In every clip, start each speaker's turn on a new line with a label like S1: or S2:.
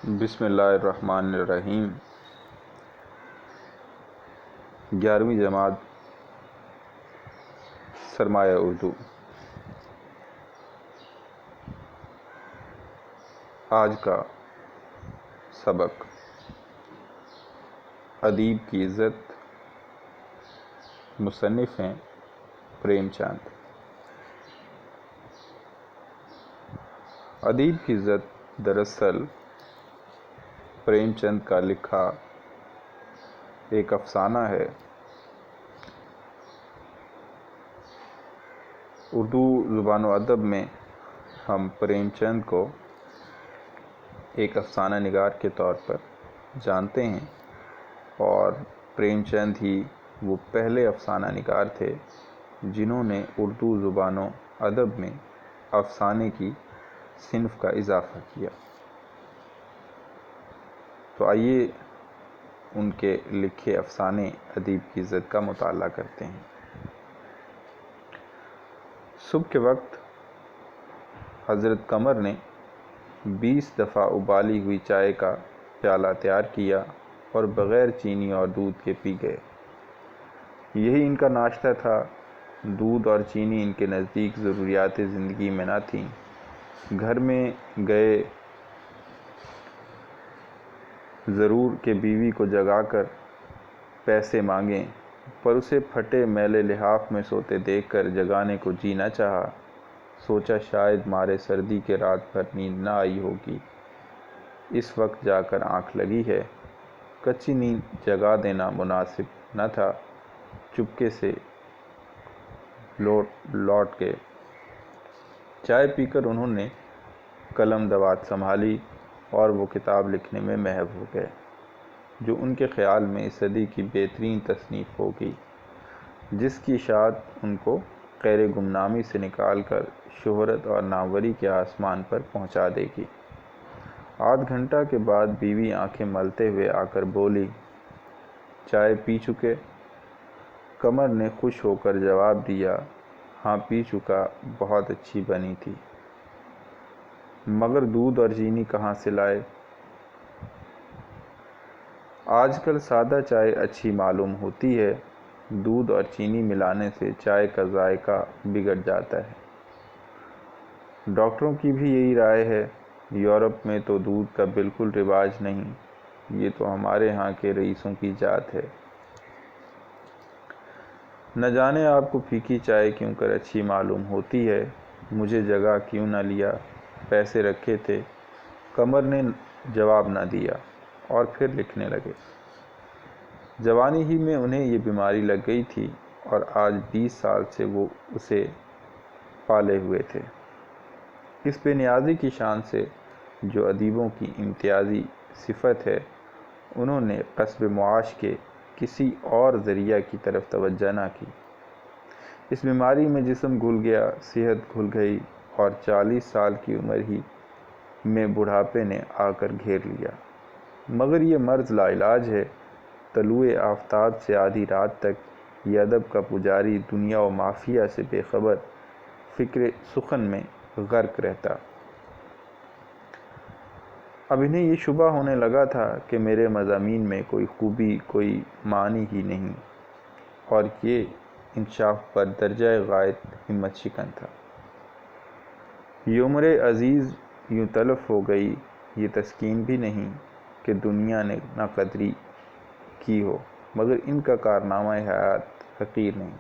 S1: بسم اللہ الرحمن الرحیم۔ 11ویں جماعت سرمایہ اردو۔ آج کا سبق ادیب کی عزت، مصنف ہیں پریم چند۔ ادیب کی عزت دراصل پریم چند کا لکھا ایک افسانہ ہے۔ اردو زبان و ادب میں ہم پریم چند کو ایک افسانہ نگار کے طور پر جانتے ہیں، اور پریم چند ہی وہ پہلے افسانہ نگار تھے جنہوں نے اردو زبان و ادب میں افسانے کی صنف کا اضافہ کیا۔ تو آئیے ان کے لکھے افسانے ادیب کی عزت کا مطالعہ کرتے ہیں۔ صبح کے وقت حضرت قمر نے 20 دفعہ ابالی ہوئی چائے کا پیالہ تیار کیا اور بغیر چینی اور دودھ کے پی گئے۔ یہی ان کا ناشتہ تھا۔ دودھ اور چینی ان کے نزدیک ضروریات زندگی میں نہ تھیں۔ گھر میں گئے ضرور کہ بیوی کو جگا کر پیسے مانگیں، پر اسے پھٹے میلے لحاف میں سوتے دیکھ کر جگانے کو جی نہ چاہا۔ سوچا شاید مارے سردی کے رات بھر نیند نہ آئی ہوگی، اس وقت جا کر آنکھ لگی ہے۔ کچی نیند جگا دینا مناسب نہ تھا۔ چپکے سے لوٹ گئے۔ چائے پی کر انہوں نے قلم دوات سنبھالی اور وہ کتاب لکھنے میں محو ہو گئے جو ان کے خیال میں اس صدی کی بہترین تصنیف ہوگی، جس کی اشاعت ان کو خیر گمنامی سے نکال کر شہرت اور ناموری کے آسمان پر پہنچا دے گی۔ آدھ گھنٹہ کے بعد بیوی آنکھیں ملتے ہوئے آ کر بولی، چائے پی چکے؟ قمر نے خوش ہو کر جواب دیا، ہاں پی چکا، بہت اچھی بنی تھی۔ مگر دودھ اور چینی کہاں سے لائے؟ آج کل سادہ چائے اچھی معلوم ہوتی ہے، دودھ اور چینی ملانے سے چائے کا ذائقہ بگڑ جاتا ہے۔ ڈاکٹروں کی بھی یہی رائے ہے۔ یورپ میں تو دودھ کا بالکل رواج نہیں، یہ تو ہمارے ہاں کے رئیسوں کی ذات ہے۔ نہ جانے آپ کو پھیکی چائے کیوں کر اچھی معلوم ہوتی ہے۔ مجھے جگہ کیوں نہ لیا، پیسے رکھے تھے۔ قمر نے جواب نہ دیا اور پھر لکھنے لگے۔ جوانی ہی میں انہیں یہ بیماری لگ گئی تھی اور آج 20 سال سے وہ اسے پالے ہوئے تھے۔ اس بے نیازی کی شان سے جو ادیبوں کی امتیازی صفت ہے، انہوں نے کسب معاش کے کسی اور ذریعہ کی طرف توجہ نہ کی۔ اس بیماری میں جسم گھل گیا، صحت گھل گئی اور 40 سال کی عمر ہی میں بڑھاپے نے آ کر گھیر لیا۔ مگر یہ مرض لا علاج ہے۔ طلوع آفتاب سے آدھی رات تک یہ ادب کا پجاری دنیا و مافیہ سے بے خبر فکر سخن میں غرق رہتا۔ اب انہیں یہ شبہ ہونے لگا تھا کہ میرے مضامین میں کوئی خوبی، کوئی معنی ہی نہیں، اور یہ انکشاف پر درجہ غایت ہمت شکن تھا۔ یہ عمر عزیز یوں تلف ہو گئی، یہ تسکین بھی نہیں کہ دنیا نے نہ قدری کی ہو، مگر ان کا کارنامہ حیات حقیر نہیں۔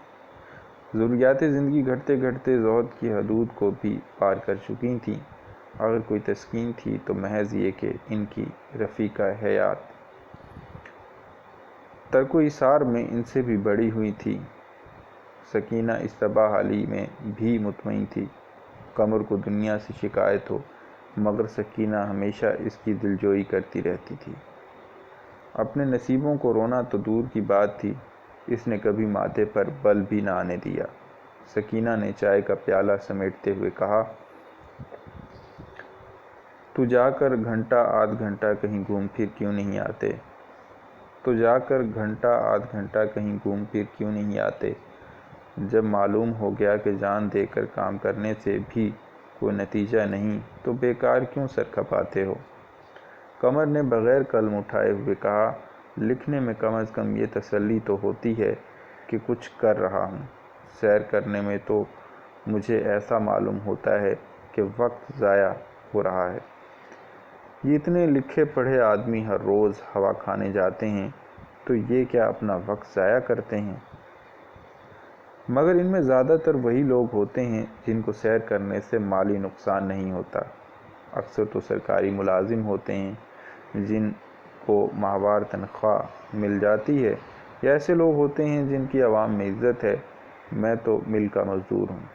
S1: ضروریات زندگی گھٹتے گھٹتے زہد کی حدود کو بھی پار کر چکی تھیں۔ اگر کوئی تسکین تھی تو محض یہ کہ ان کی رفیقہ حیات ترک و ایثار میں ان سے بھی بڑی ہوئی تھی۔ سکینہ اس تباہ حالی میں بھی مطمئن تھی۔ قمر کو دنیا سے شکایت ہو، مگر سکینہ ہمیشہ اس کی دلجوئی کرتی رہتی تھی۔ اپنے نصیبوں کو رونا تو دور کی بات تھی، اس نے کبھی ماتھے پر بل بھی نہ آنے دیا۔ سکینہ نے چائے کا پیالہ سمیٹتے ہوئے کہا، تو جا کر گھنٹہ آدھ گھنٹہ کہیں گھوم پھر کیوں نہیں آتے؟ تو جا کر گھنٹہ آدھ گھنٹہ کہیں گھوم پھر کیوں نہیں آتے؟ جب معلوم ہو گیا کہ جان دے کر کام کرنے سے بھی کوئی نتیجہ نہیں تو بیکار کیوں سر کھپاتے ہو؟ قمر نے بغیر قلم اٹھائے ہوئے کہا، لکھنے میں کم از کم یہ تسلی تو ہوتی ہے کہ کچھ کر رہا ہوں، سیر کرنے میں تو مجھے ایسا معلوم ہوتا ہے کہ وقت ضائع ہو رہا ہے۔ یہ اتنے لکھے پڑھے آدمی ہر روز ہوا کھانے جاتے ہیں تو یہ کیا اپنا وقت ضائع کرتے ہیں؟ مگر ان میں زیادہ تر وہی لوگ ہوتے ہیں جن کو سیر کرنے سے مالی نقصان نہیں ہوتا۔ اکثر تو سرکاری ملازم ہوتے ہیں جن کو ماہوار تنخواہ مل جاتی ہے، یا ایسے لوگ ہوتے ہیں جن کی عوام میں عزت ہے۔ میں تو مل کا مزدور ہوں۔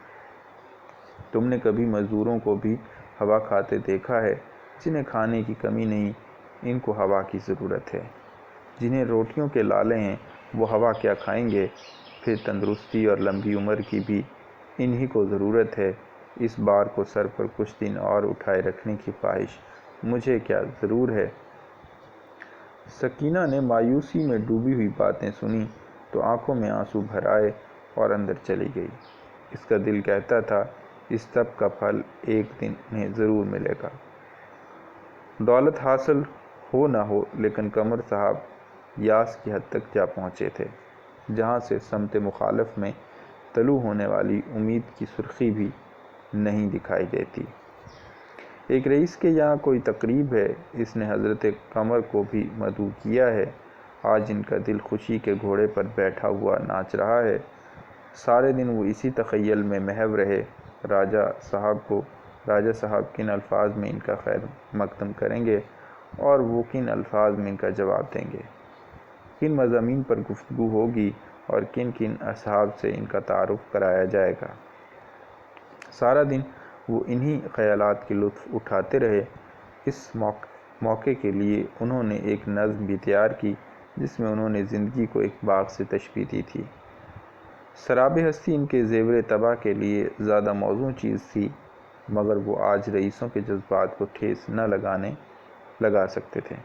S1: تم نے کبھی مزدوروں کو بھی ہوا کھاتے دیکھا ہے؟ جنہیں کھانے کی کمی نہیں، ان کو ہوا کی ضرورت ہے۔ جنہیں روٹیوں کے لالے ہیں وہ ہوا کیا کھائیں گے؟ پھر تندرستی اور لمبی عمر کی بھی انہی کو ضرورت ہے۔ اس بار کو سر پر کچھ دن اور اٹھائے رکھنے کی خواہش مجھے کیا ضرور ہے؟ سکینہ نے مایوسی میں ڈوبی ہوئی باتیں سنی تو آنکھوں میں آنسو بھر آئے اور اندر چلی گئی۔ اس کا دل کہتا تھا اس تپ کا پھل ایک دن انہیں ضرور ملے گا۔ دولت حاصل ہو نہ ہو، لیکن قمر صاحب یاس کی حد تک جا پہنچے تھے جہاں سے سمت مخالف میں طلوع ہونے والی امید کی سرخی بھی نہیں دکھائی دیتی۔ ایک رئیس کے یہاں کوئی تقریب ہے، اس نے حضرت قمر کو بھی مدعو کیا ہے۔ آج ان کا دل خوشی کے گھوڑے پر بیٹھا ہوا ناچ رہا ہے۔ سارے دن وہ اسی تخیل میں محو رہے، راجہ صاحب کن الفاظ میں ان کا خیر مقدم کریں گے اور وہ کن الفاظ میں ان کا جواب دیں گے، کن مضامین پر گفتگو ہوگی اور کن کن اصحاب سے ان کا تعارف کرایا جائے گا۔ سارا دن وہ انہی خیالات کے لطف اٹھاتے رہے۔ اس موقع کے لیے انہوں نے ایک نظم بھی تیار کی جس میں انہوں نے زندگی کو ایک باغ سے تشبیہ دی تھی۔ سراب ہستی ان کے زیور طبع کے لیے زیادہ موزوں چیز تھی، مگر وہ آج رئیسوں کے جذبات کو ٹھیس نہ لگا سکتے تھے۔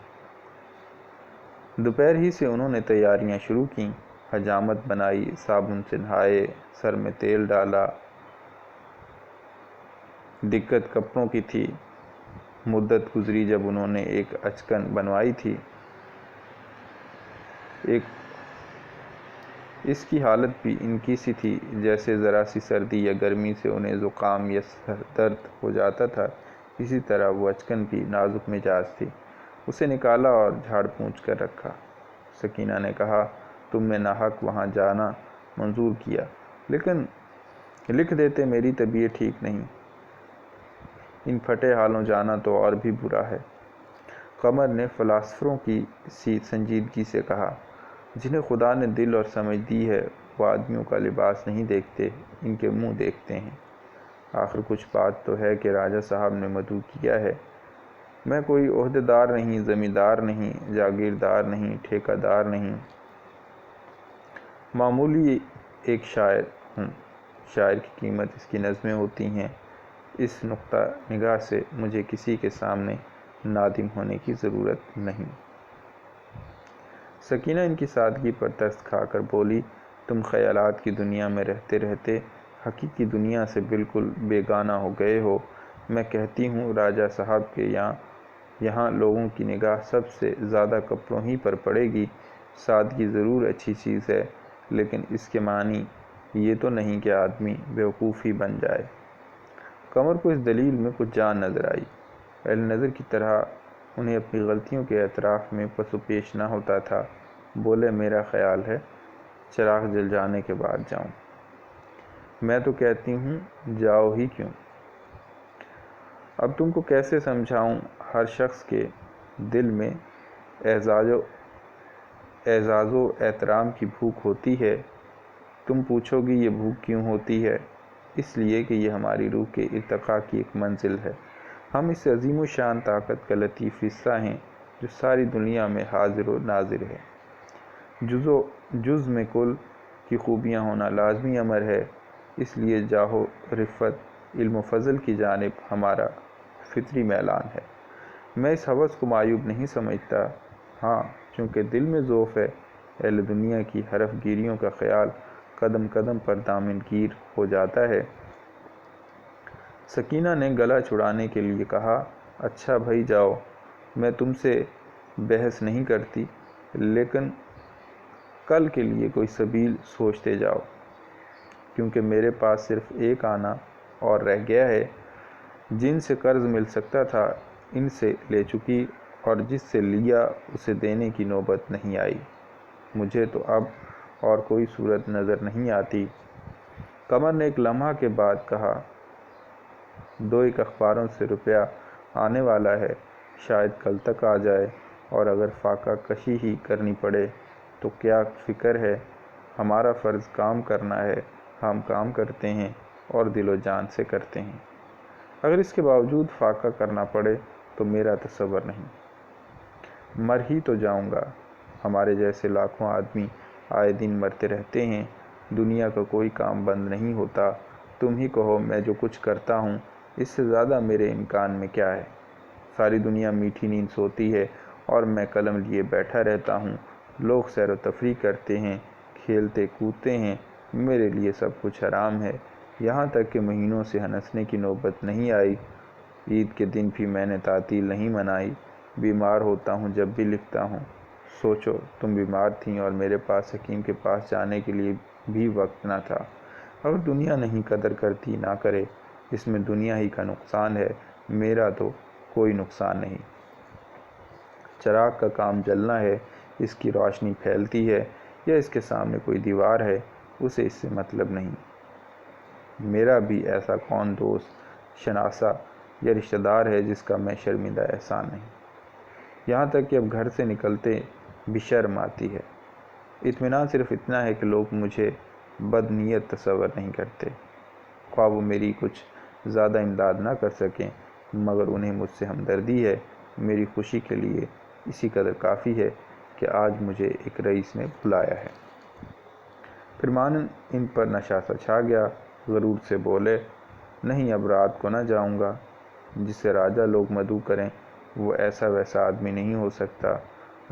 S1: دوپہر ہی سے انہوں نے تیاریاں شروع کیں، حجامت بنائی، صابن سے نہائے، سر میں تیل ڈالا۔ دقت کپڑوں کی تھی۔ مدت گزری جب انہوں نے ایک اچکن بنوائی تھی۔ اس کی حالت بھی ان کی سی تھی جیسے ذرا سی سردی یا گرمی سے انہیں زکام یا سر درد ہو جاتا تھا، اسی طرح وہ اچکن بھی نازک مزاج تھی۔ اسے نکالا اور جھاڑ پونچھ کر رکھا۔ سکینہ نے کہا، تم نے ناحق وہاں جانا منظور کیا، لیکن لکھ دیتے میری طبیعت ٹھیک نہیں، ان پھٹے حالوں جانا تو اور بھی برا ہے۔ قمر نے فلاسفروں کی سی سنجیدگی سے کہا، جنہیں خدا نے دل اور سمجھ دی ہے وہ آدمیوں کا لباس نہیں دیکھتے، ان کے منہ دیکھتے ہیں۔ آخر کچھ بات تو ہے کہ راجہ صاحب نے مدعو کیا ہے۔ میں کوئی عہدیدار نہیں، زمیندار نہیں، جاگیردار نہیں، ٹھیکہ دار نہیں، معمولی ایک شاعر ہوں۔ شاعر کی قیمت اس کی نظمیں ہوتی ہیں۔ اس نقطہ نگاہ سے مجھے کسی کے سامنے نادم ہونے کی ضرورت نہیں۔ سکینہ ان کی سادگی پر ترس کھا کر بولی، تم خیالات کی دنیا میں رہتے رہتے حقیقی دنیا سے بالکل بیگانہ ہو گئے ہو۔ میں کہتی ہوں راجہ صاحب کے یہاں لوگوں کی نگاہ سب سے زیادہ کپڑوں ہی پر پڑے گی۔ سادگی ضرور اچھی چیز ہے، لیکن اس کے معنی یہ تو نہیں کہ آدمی بیوقوف ہی بن جائے۔ قمر کو اس دلیل میں کچھ جان نظر آئی۔ اہل نظر کی طرح انہیں اپنی غلطیوں کے اعتراف میں پس و پیش نہ ہوتا تھا۔ بولے، میرا خیال ہے چراغ جل جانے کے بعد جاؤں۔ میں تو کہتی ہوں جاؤ ہی کیوں۔ اب تم کو کیسے سمجھاؤں، ہر شخص کے دل میں اعزاز و احترام کی بھوک ہوتی ہے۔ تم پوچھو گی یہ بھوک کیوں ہوتی ہے؟ اس لیے کہ یہ ہماری روح کے ارتقاء کی ایک منزل ہے۔ ہم اس عظیم و شان طاقت کا لطیف حصہ ہیں جو ساری دنیا میں حاضر و ناظر ہے۔ جز میں کل کی خوبیاں ہونا لازمی امر ہے۔ اس لیے جاہ و رفعت، علم و فضل کی جانب ہمارا فطری میلان ہے۔ میں اس ہوس کو معیوب نہیں سمجھتا۔ ہاں، چونکہ دل میں ذوف ہے، اہل دنیا کی حرف گیریوں کا خیال قدم قدم پر دامن گیر ہو جاتا ہے۔ سکینہ نے گلا چھڑانے کے لیے کہا، اچھا بھائی جاؤ، میں تم سے بحث نہیں کرتی، لیکن کل کے لیے کوئی سبیل سوچتے جاؤ، کیونکہ میرے پاس صرف ایک آنا اور رہ گیا ہے۔ جن سے قرض مل سکتا تھا ان سے لے چکی، اور جس سے لیا اسے دینے کی نوبت نہیں آئی۔ مجھے تو اب اور کوئی صورت نظر نہیں آتی۔ قمر نے ایک لمحہ کے بعد کہا، 2 اخباروں سے روپیہ آنے والا ہے، شاید کل تک آ جائے، اور اگر فاقہ کشی ہی کرنی پڑے تو کیا فکر ہے؟ ہمارا فرض کام کرنا ہے، ہم کام کرتے ہیں اور دل و جان سے کرتے ہیں۔ اگر اس کے باوجود فاقہ کرنا پڑے تو میرا تصور نہیں۔ مر ہی تو جاؤں گا۔ ہمارے جیسے لاکھوں آدمی آئے دن مرتے رہتے ہیں، دنیا کا کوئی کام بند نہیں ہوتا۔ تم ہی کہو، میں جو کچھ کرتا ہوں اس سے زیادہ میرے امکان میں کیا ہے؟ ساری دنیا میٹھی نیند سوتی ہے اور میں قلم لیے بیٹھا رہتا ہوں۔ لوگ سیر و تفریح کرتے ہیں، کھیلتے کودتے ہیں، میرے لیے سب کچھ حرام ہے، یہاں تک کہ مہینوں سے ہنسنے کی نوبت نہیں آئی۔ عید کے دن بھی میں نے تعطیل نہیں منائی۔ بیمار ہوتا ہوں جب بھی لکھتا ہوں۔ سوچو، تم بیمار تھیں اور میرے پاس حکیم کے پاس جانے کے لیے بھی وقت نہ تھا۔ اگر دنیا نہیں قدر کرتی، نہ کرے، اس میں دنیا ہی کا نقصان ہے، میرا تو کوئی نقصان نہیں۔ چراغ کا کام جلنا ہے، اس کی روشنی پھیلتی ہے یا اس کے سامنے کوئی دیوار ہے، اسے اس سے مطلب نہیں۔ میرا بھی ایسا کون دوست، شناسہ یا رشتہ دار ہے جس کا میں شرمندہ احسان نہیں۔ یہاں تک کہ اب گھر سے نکلتے بھی شرم آتی ہے۔ اطمینان صرف اتنا ہے کہ لوگ مجھے بد نیت تصور نہیں کرتے۔ خواہ وہ میری کچھ زیادہ امداد نہ کر سکیں، مگر انہیں مجھ سے ہمدردی ہے۔ میری خوشی کے لیے اسی قدر کافی ہے کہ آج مجھے ایک رئیس نے بلایا ہے۔ پھر مانن ان پر نشہ سا چھا گیا، غرور سے بولے، نہیں اب رات کو نہ جاؤں گا۔ جسے راجہ لوگ مدعو کریں وہ ایسا ویسا آدمی نہیں ہو سکتا۔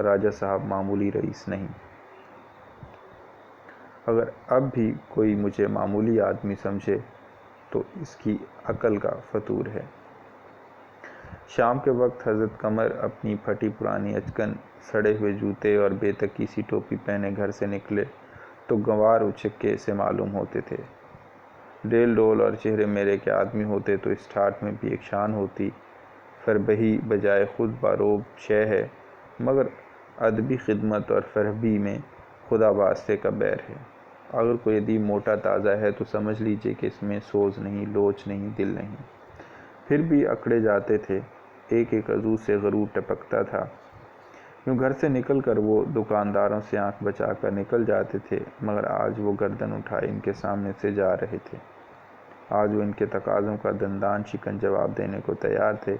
S1: راجہ صاحب معمولی رئیس نہیں۔ اگر اب بھی کوئی مجھے معمولی آدمی سمجھے تو اس کی عقل کا فطور ہے۔ شام کے وقت حضرت قمر اپنی پھٹی پرانی اچکن، سڑے ہوئے جوتے اور بے تکی سی ٹوپی پہنے گھر سے نکلے تو گنوار اچکے سے معلوم ہوتے تھے۔ ڈیل ڈول اور چہرے میرے کے آدمی ہوتے تو اس ٹھاٹھ میں بھی ایک شان ہوتی۔ فربہی بجائے خود باروب شے ہے، مگر ادبی خدمت اور فربہی میں خدا واسطے کا بیر ہے۔ اگر کوئی ادیب موٹا تازہ ہے تو سمجھ لیجئے کہ اس میں سوز نہیں، لوچ نہیں، دل نہیں۔ پھر بھی اکڑے جاتے تھے، ایک ایک عضو سے غرور ٹپکتا تھا۔ یوں گھر سے نکل کر وہ دکانداروں سے آنکھ بچا کر نکل جاتے تھے، مگر آج وہ گردن اٹھائے ان کے سامنے سے جا رہے تھے۔ آج وہ ان کے تقاضوں کا دندان شکن جواب دینے کو تیار تھے،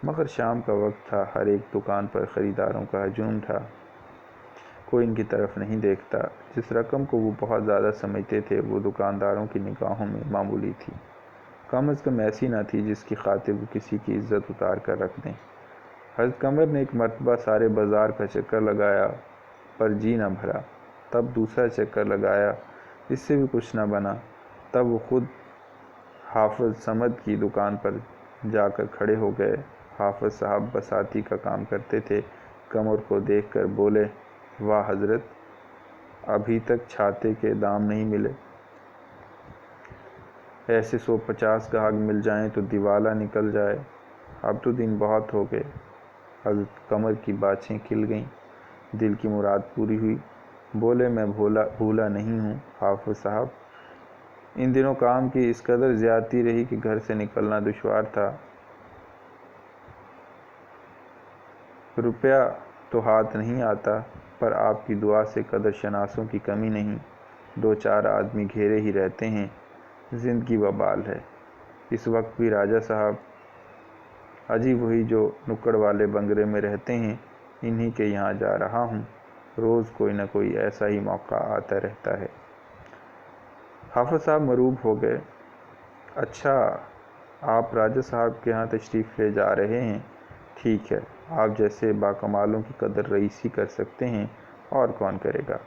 S1: مگر شام کا وقت تھا، ہر ایک دکان پر خریداروں کا ہجوم تھا۔ کوئی ان کی طرف نہیں دیکھتا۔ جس رقم کو وہ بہت زیادہ سمجھتے تھے وہ دکانداروں کی نگاہوں میں معمولی تھی، کم از کم ایسی نہ تھی جس کی خاطر وہ کسی کی عزت اتار کر رکھ دیں۔ حضرت قمر نے ایک مرتبہ سارے بازار کا چکر لگایا پر جی نہ بھرا، تب دوسرا چکر لگایا، اس سے بھی کچھ نہ بنا، تب وہ خود حافظ صمد کی دکان پر جا کر کھڑے ہو گئے۔ حافظ صاحب بساتی کا کام کرتے تھے۔ قمر کو دیکھ کر بولے، واہ حضرت، ابھی تک چھاتے کے دام نہیں ملے۔ ایسے 150 گاہک مل جائیں تو دیوالا نکل جائے۔ اب تو دن بہت ہو گئے۔ حضرت قمر کی باچھیں کھل گئیں، دل کی مراد پوری ہوئی۔ بولے، میں بھولا نہیں ہوں حافظ صاحب، ان دنوں کام کی اس قدر زیادتی رہی کہ گھر سے نکلنا دشوار تھا۔ روپیہ تو ہاتھ نہیں آتا، پر آپ کی دعا سے قدر شناسوں کی کمی نہیں، 2-4 آدمی گھیرے ہی رہتے ہیں۔ زندگی وبال ہے۔ اس وقت بھی راجہ صاحب، اجی وہی جو نکڑ والے بنگلے میں رہتے ہیں، انہی کے یہاں جا رہا ہوں۔ روز کوئی نہ کوئی ایسا ہی موقع آتا رہتا ہے۔ حافظ صاحب مروب ہو گئے۔ اچھا، آپ راجہ صاحب کے ہاں تشریف لے جا رہے ہیں، ٹھیک ہے، آپ جیسے باکمالوں کی قدر رئیس ہی کر سکتے ہیں، اور کون کرے گا۔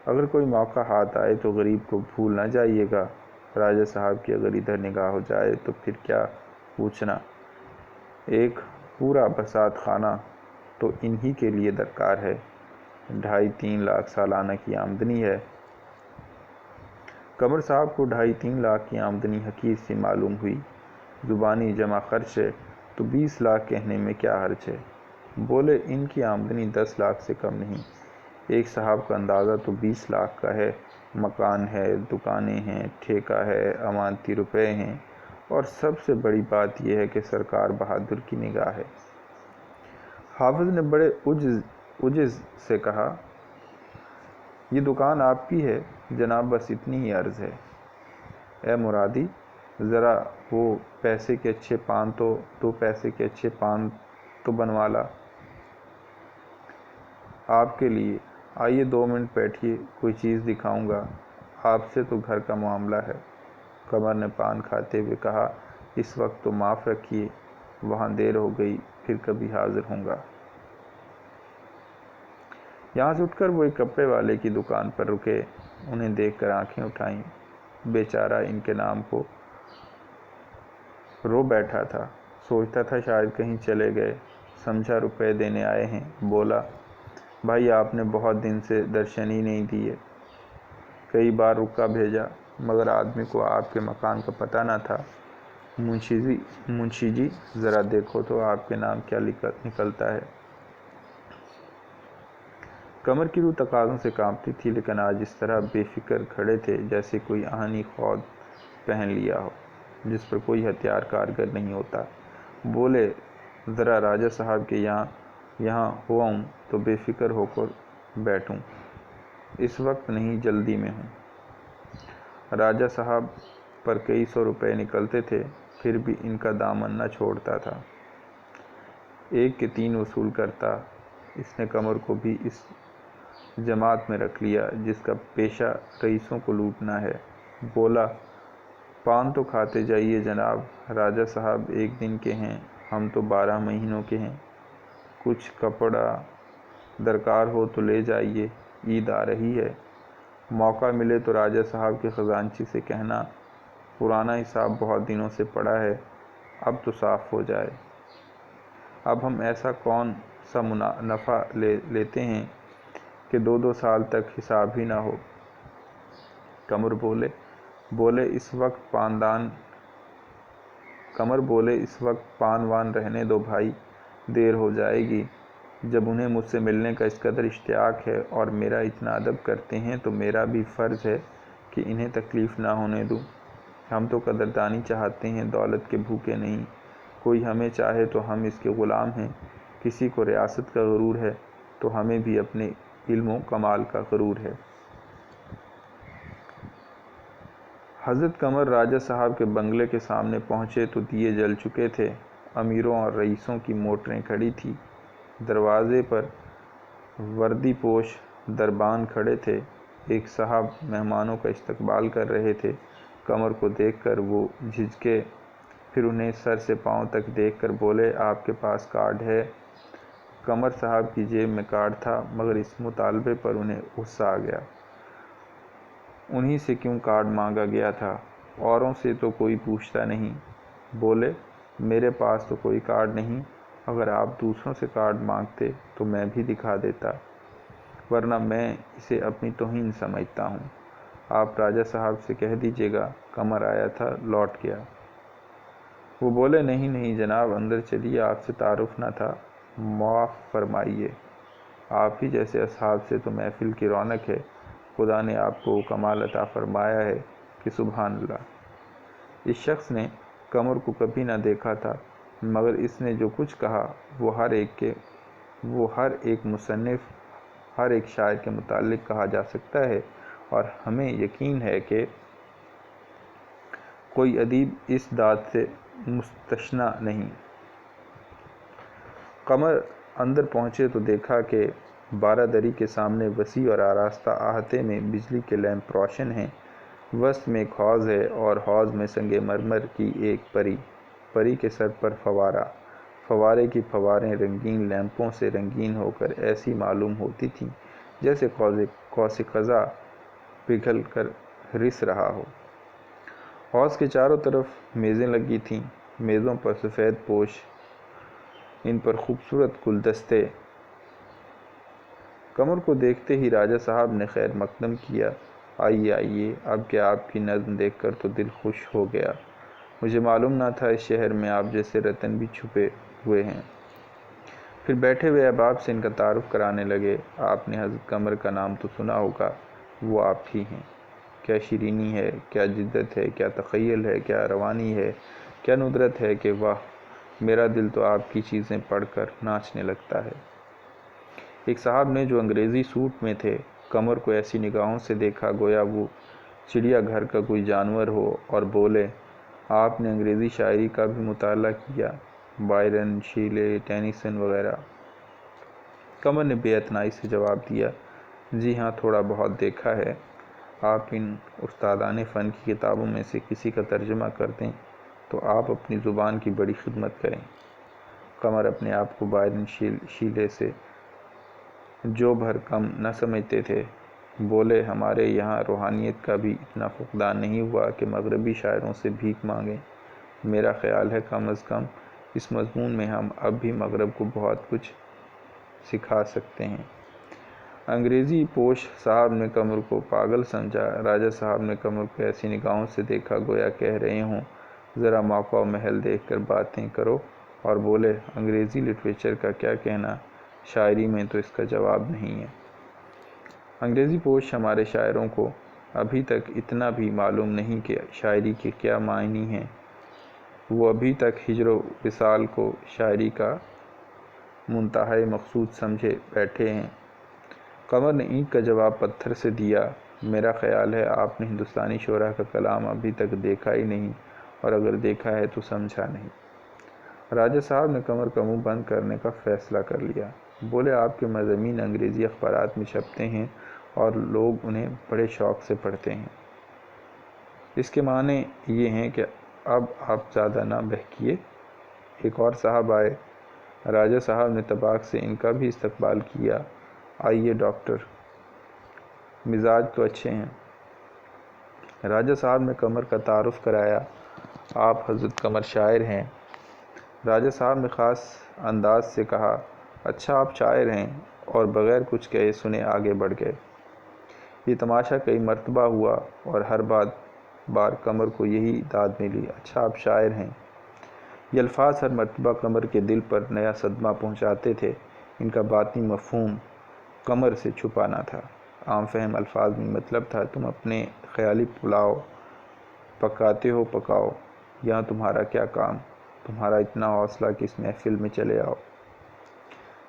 S1: اگر کوئی موقع ہاتھ آئے تو غریب کو بھول نہ جائیے گا۔ راجہ صاحب کی اگر ادھر نگاہ ہو جائے تو پھر کیا پوچھنا، ایک پورا بسات خانہ تو انہی کے لیے درکار ہے۔ 2.5-3 لاکھ سالانہ کی آمدنی ہے۔ قمر صاحب کو 2.5-3 لاکھ کی آمدنی حقیر سی معلوم ہوئی۔ زبانی جمع خرچ ہے تو 20 لاکھ کہنے میں کیا حرج ہے؟ بولے ان کی آمدنی 10 لاکھ سے کم نہیں۔ ایک صاحب کا اندازہ تو 20 لاکھ کا ہے۔ مکان ہے، دکانیں ہیں، ٹھیکہ ہے، امانتی روپے ہیں، اور سب سے بڑی بات یہ ہے کہ سرکار بہادر کی نگاہ ہے۔ حافظ نے بڑے عجز سے کہا، یہ دکان آپ کی ہے جناب، بس اتنی ہی عرض ہے۔ اے مرادی، ذرا وہ پیسے کے اچھے پان تو 2 پیسے کے اچھے پان تو بنوا لا آپ کے لیے۔ آئیے 2 منٹ بیٹھیے، کوئی چیز دکھاؤں گا آپ سے، تو گھر کا معاملہ ہے۔ قمر نے پان کھاتے ہوئے کہا، اس وقت تو معاف رکھیے، وہاں دیر ہو گئی، پھر کبھی حاضر ہوں گا۔ یہاں سے اٹھ کر وہ ایک کپڑے والے کی دکان پر رکے۔ انہیں دیکھ کر آنکھیں اٹھائیں۔ بیچارہ ان کے نام کو رو بیٹھا تھا، سوچتا تھا شاید کہیں چلے گئے۔ سمجھا روپے دینے آئے ہیں۔ بولا، بھائی آپ نے بہت دن سے درشن ہی نہیں دیے، کئی بار رکا بھیجا، مگر آدمی کو آپ کے مکان کا پتہ نہ تھا۔ منشی جی، ذرا دیکھو تو آپ کے نام کیا نکلتا ہے۔ قمر کی روح تقاضوں سے کانپتی تھی، لیکن آج اس طرح بے فکر کھڑے تھے جیسے کوئی آہنی خود پہن لیا ہو جس پر کوئی ہتھیار کارگر نہیں ہوتا۔ بولے، ذرا راجہ صاحب کے یہاں ہوا ہوں تو بے فکر ہو کر بیٹھوں، اس وقت نہیں، جلدی میں ہوں۔ راجہ صاحب پر کئی 100 روپے نکلتے تھے، پھر بھی ان کا دامن نہ چھوڑتا تھا، 1 کے 3 وصول کرتا۔ اس نے قمر کو بھی اس جماعت میں رکھ لیا جس کا پیشہ رئیسوں کو لوٹنا ہے۔ بولا، پان تو کھاتے جائیے جناب، راجہ صاحب 1 دن کے ہیں، ہم تو 12 مہینوں کے ہیں۔ کچھ کپڑا درکار ہو تو لے جائیے، عید آ رہی ہے۔ موقع ملے تو راجہ صاحب کے خزانچی سے کہنا، پرانا حساب بہت دنوں سے پڑا ہے، اب تو صاف ہو جائے۔ اب ہم ایسا کون سا نفع لیتے ہیں کہ 2 سال تک حساب ہی نہ ہو۔ قمر بولے اس وقت پان وان رہنے دو بھائی، دیر ہو جائے گی۔ جب انہیں مجھ سے ملنے کا اس قدر اشتیاق ہے اور میرا اتنا ادب کرتے ہیں تو میرا بھی فرض ہے کہ انہیں تکلیف نہ ہونے دوں۔ ہم تو قدردانی چاہتے ہیں، دولت کے بھوکے نہیں۔ کوئی ہمیں چاہے تو ہم اس کے غلام ہیں، کسی کو ریاست کا غرور ہے تو ہمیں بھی اپنے علم و کمال کا غرور ہے۔ حضرت قمر راجہ صاحب کے بنگلے کے سامنے پہنچے تو دیے جل چکے تھے۔ امیروں اور رئیسوں کی موٹریں کھڑی تھیں۔ دروازے پر وردی پوش دربان کھڑے تھے۔ ایک صاحب مہمانوں کا استقبال کر رہے تھے۔ قمر کو دیکھ کر وہ جھجکے، پھر انہیں سر سے پاؤں تک دیکھ کر بولے، آپ کے پاس کارڈ ہے؟ قمر صاحب کی جیب میں کارڈ تھا، مگر اس مطالبے پر انہیں غصہ آ گیا۔ انہی سے کیوں کارڈ مانگا گیا تھا؟ اوروں سے تو کوئی پوچھتا نہیں۔ بولے، میرے پاس تو کوئی کارڈ نہیں، اگر آپ دوسروں سے کارڈ مانگتے تو میں بھی دکھا دیتا، ورنہ میں اسے اپنی توہین سمجھتا ہوں۔ آپ راجہ صاحب سے کہہ دیجیے گا قمر آیا تھا، لوٹ گیا۔ وہ بولے، نہیں جناب، اندر چلیے، آپ سے تعارف نہ تھا، معاف فرمائیے۔ آپ ہی جیسے اصحاب سے تو محفل کی رونق ہے۔ خدا نے آپ کو کمال عطا فرمایا ہے کہ سبحان اللہ۔ اس شخص نے قمر کو کبھی نہ دیکھا تھا، مگر اس نے جو کچھ کہا وہ ہر ایک مصنف، ہر ایک شاعر کے متعلق کہا جا سکتا ہے، اور ہمیں یقین ہے کہ کوئی ادیب اس داد سے مستثنی نہیں۔ قمر اندر پہنچے تو دیکھا کہ بارہ دری کے سامنے وسیع اور آراستہ احاطے میں بجلی کے لیمپ روشن ہیں۔ وسط میں ایک حوض ہے اور حوض میں سنگ مرمر کی ایک پری کے سر پر فوارہ۔ فوارے کی فواریں رنگین لیمپوں سے رنگین ہو کر ایسی معلوم ہوتی تھیں جیسے قوس قزح پگھل کر رس رہا ہو۔ حوض کے چاروں طرف میزیں لگی تھیں، میزوں پر سفید پوش، ان پر خوبصورت گلدستے قمر کو دیکھتے ہی راجہ صاحب نے خیر مقدم کیا۔ آئیے آئیے، اب کہ آپ کی نظم دیکھ کر تو دل خوش ہو گیا۔ مجھے معلوم نہ تھا اس شہر میں آپ جیسے رتن بھی چھپے ہوئے ہیں۔ پھر بیٹھے ہوئے احباب سے ان کا تعارف کرانے لگے۔ آپ نے حضرت قمر کا نام تو سنا ہوگا، وہ آپ ہی ہیں۔ کیا شیرینی ہے، کیا جدت ہے، کیا تخیل ہے، کیا روانی ہے، کیا ندرت ہے کہ واہ، میرا دل تو آپ کی چیزیں پڑھ کر ناچنے لگتا ہے۔ ایک صاحب نے جو انگریزی سوٹ میں تھے، قمر کو ایسی نگاہوں سے دیکھا گویا وہ چڑیا گھر کا کوئی جانور ہو، اور بولے، آپ نے انگریزی شاعری کا بھی مطالعہ کیا، بائرن، شیلے، ٹینیسن وغیرہ؟ قمر نے بے اعتنائی سے جواب دیا، جی ہاں، تھوڑا بہت دیکھا ہے۔ آپ ان استادان فن کی کتابوں میں سے کسی کا ترجمہ کر دیں تو آپ اپنی زبان کی بڑی خدمت کریں۔ قمر اپنے آپ کو بائرن، شیلے سے جو بھر کم نہ سمجھتے تھے، بولے، ہمارے یہاں روحانیت کا بھی اتنا فقدان نہیں ہوا کہ مغربی شاعروں سے بھیک مانگیں۔ میرا خیال ہے کم از کم اس مضمون میں ہم اب بھی مغرب کو بہت کچھ سکھا سکتے ہیں۔ انگریزی پوش صاحب نے قمر کو پاگل سمجھا۔ راجہ صاحب نے قمر کو ایسی نگاہوں سے دیکھا گویا کہہ رہے ہوں، ذرا موقع و محل دیکھ کر باتیں کرو، اور بولے، انگریزی لٹریچر کا کیا کہنا، شاعری میں تو اس کا جواب نہیں ہے۔ انگریزی پوش ہمارے شاعروں کو ابھی تک اتنا بھی معلوم نہیں کہ شاعری کے کیا معنی ہیں۔ وہ ابھی تک ہجر و وصال کو شاعری کا منتہائی مقصود سمجھے بیٹھے ہیں۔ قمر نے اینٹ کا جواب پتھر سے دیا، میرا خیال ہے آپ نے ہندوستانی شعراء کا کلام ابھی تک دیکھا ہی نہیں، اور اگر دیکھا ہے تو سمجھا نہیں۔ راجہ صاحب نے قمر کا منہ بند کرنے کا فیصلہ کر لیا۔ بولے، آپ کے مضامین انگریزی اخبارات میں چھپتے ہیں اور لوگ انہیں بڑے شوق سے پڑھتے ہیں۔ اس کے معنی یہ ہیں کہ اب آپ زیادہ نہ بہکیے۔ ایک اور صاحب آئے۔ راجہ صاحب نے طباق سے ان کا بھی استقبال کیا۔ آئیے ڈاکٹر، مزاج تو اچھے ہیں۔ راجہ صاحب نے قمر کا تعارف کرایا، آپ حضرت قمر شاعر ہیں۔ راجہ صاحب نے خاص انداز سے کہا، اچھا آپ شاعر ہیں، اور بغیر کچھ کہے سنے آگے بڑھ گئے۔ یہ تماشا کئی مرتبہ ہوا اور ہر بار قمر کو یہی داد ملی، اچھا آپ شاعر ہیں۔ یہ الفاظ ہر مرتبہ قمر کے دل پر نیا صدمہ پہنچاتے تھے۔ ان کا باطنی مفہوم قمر سے چھپا نہ تھا۔ عام فہم الفاظ میں مطلب تھا، تم اپنے خیالی پلاؤ پکاتے ہو پکاؤ، یہاں تمہارا کیا کام، تمہارا اتنا حوصلہ کہ اس محفل میں چلے آؤ۔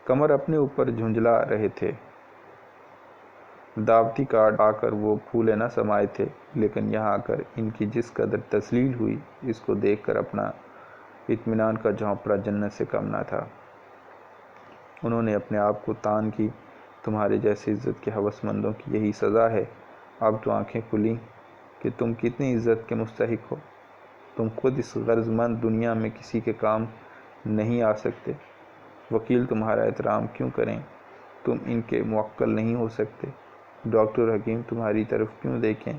S1: قمر اپنے اوپر جھنجھلا رہے تھے۔ دعوتی کارڈ آ کر وہ پھولے نہ سمائے تھے، لیکن یہاں آ کر ان کی جس قدر تذلیل ہوئی، اس کو دیکھ کر اپنا اطمینان کا جھونپڑا جنت سے کم نہ تھا۔ انہوں نے اپنے آپ کو تان کی، تمہارے جیسے عزت کے ہوس مندوں کی یہی سزا ہے۔ اب تو آنکھیں کھلیں کہ تم کتنی عزت کے مستحق ہو۔ تم خود اس غرض مند دنیا میں کسی کے کام نہیں آ سکتے۔ وکیل تمہارا احترام کیوں کریں، تم ان کے موکل نہیں ہو سکتے۔ ڈاکٹر حکیم تمہاری طرف کیوں دیکھیں،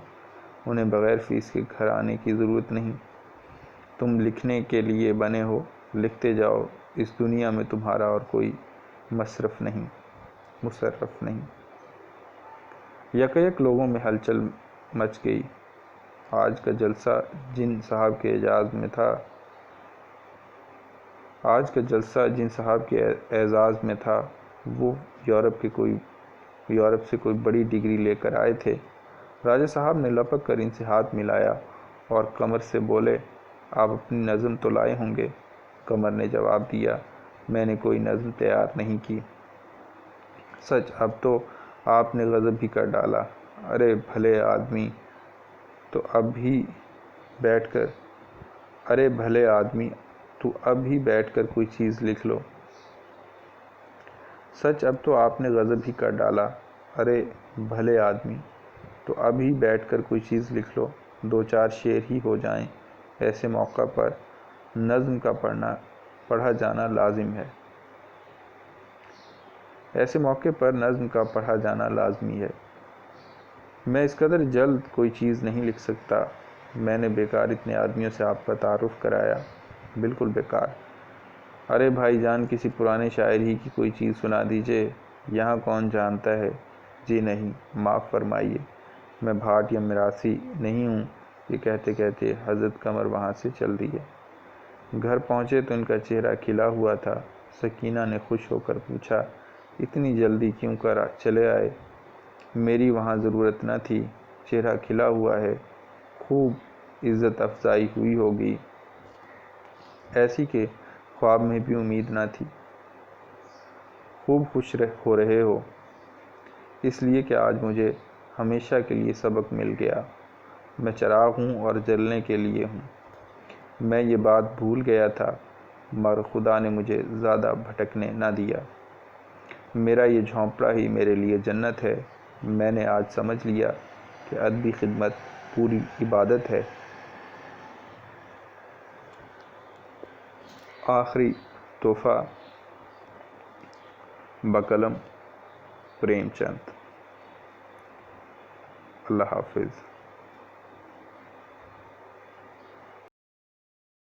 S1: انہیں بغیر فیس کے گھر آنے کی ضرورت نہیں۔ تم لکھنے کے لیے بنے ہو، لکھتے جاؤ، اس دنیا میں تمہارا اور کوئی مصرف نہیں۔ یکایک لوگوں میں ہلچل مچ گئی۔ آج کا جلسہ جن صاحب کے اعزاز میں تھا، وہ یورپ سے کوئی بڑی ڈگری لے کر آئے تھے۔ راجہ صاحب نے لپک کر ان سے ہاتھ ملایا اور قمر سے بولے، آپ اپنی نظم تو لائے ہوں گے؟ قمر نے جواب دیا، میں نے کوئی نظم تیار نہیں کی۔ سچ، اب تو آپ نے غضب ہی کر ڈالا۔ ارے بھلے آدمی، تو اب ہی بیٹھ کر کوئی چیز لکھ لو۔ سچ، اب تو آپ نے غضب ہی کر ڈالا۔ ارے بھلے آدمی، تو اب ہی بیٹھ کر کوئی چیز لکھ لو، دو چار شعر ہی ہو جائیں۔ ایسے موقع پر نظم کا پڑھا جانا لازمی ہے۔ میں اس قدر جلد کوئی چیز نہیں لکھ سکتا۔ میں نے بیکار اتنے آدمیوں سے آپ کا تعارف کرایا، بالکل بیکار۔ ارے بھائی جان، کسی پرانے شاعر ہی کی کوئی چیز سنا دیجئے۔ یہاں کون جانتا ہے؟ جی نہیں، معاف فرمائیے، میں بھاٹ یا میراثی نہیں ہوں۔ یہ کہتے کہتے حضرت قمر وہاں سے چل دیے۔ گھر پہنچے تو ان کا چہرہ کھلا ہوا تھا۔ سکینہ نے خوش ہو کر پوچھا، اتنی جلدی کیوں چلے آئے؟ میری وہاں ضرورت نہ تھی۔ چہرہ کھلا ہوا ہے، خوب عزت افزائی ہوئی ہوگی، ایسی کہ خواب میں بھی امید نہ تھی۔ خوب خوش ہو رہے ہو؟ اس لیے کہ آج مجھے ہمیشہ کے لیے سبق مل گیا۔ میں چراغ ہوں اور جلنے کے لیے ہوں۔ میں یہ بات بھول گیا تھا، مگر خدا نے مجھے زیادہ بھٹکنے نہ دیا۔ میرا یہ جھونپڑا ہی میرے لیے جنت ہے۔ میں نے آج سمجھ لیا کہ ادبی خدمت پوری عبادت ہے۔ آخری تحفہ بقلم پریم چند۔ اللہ حافظ۔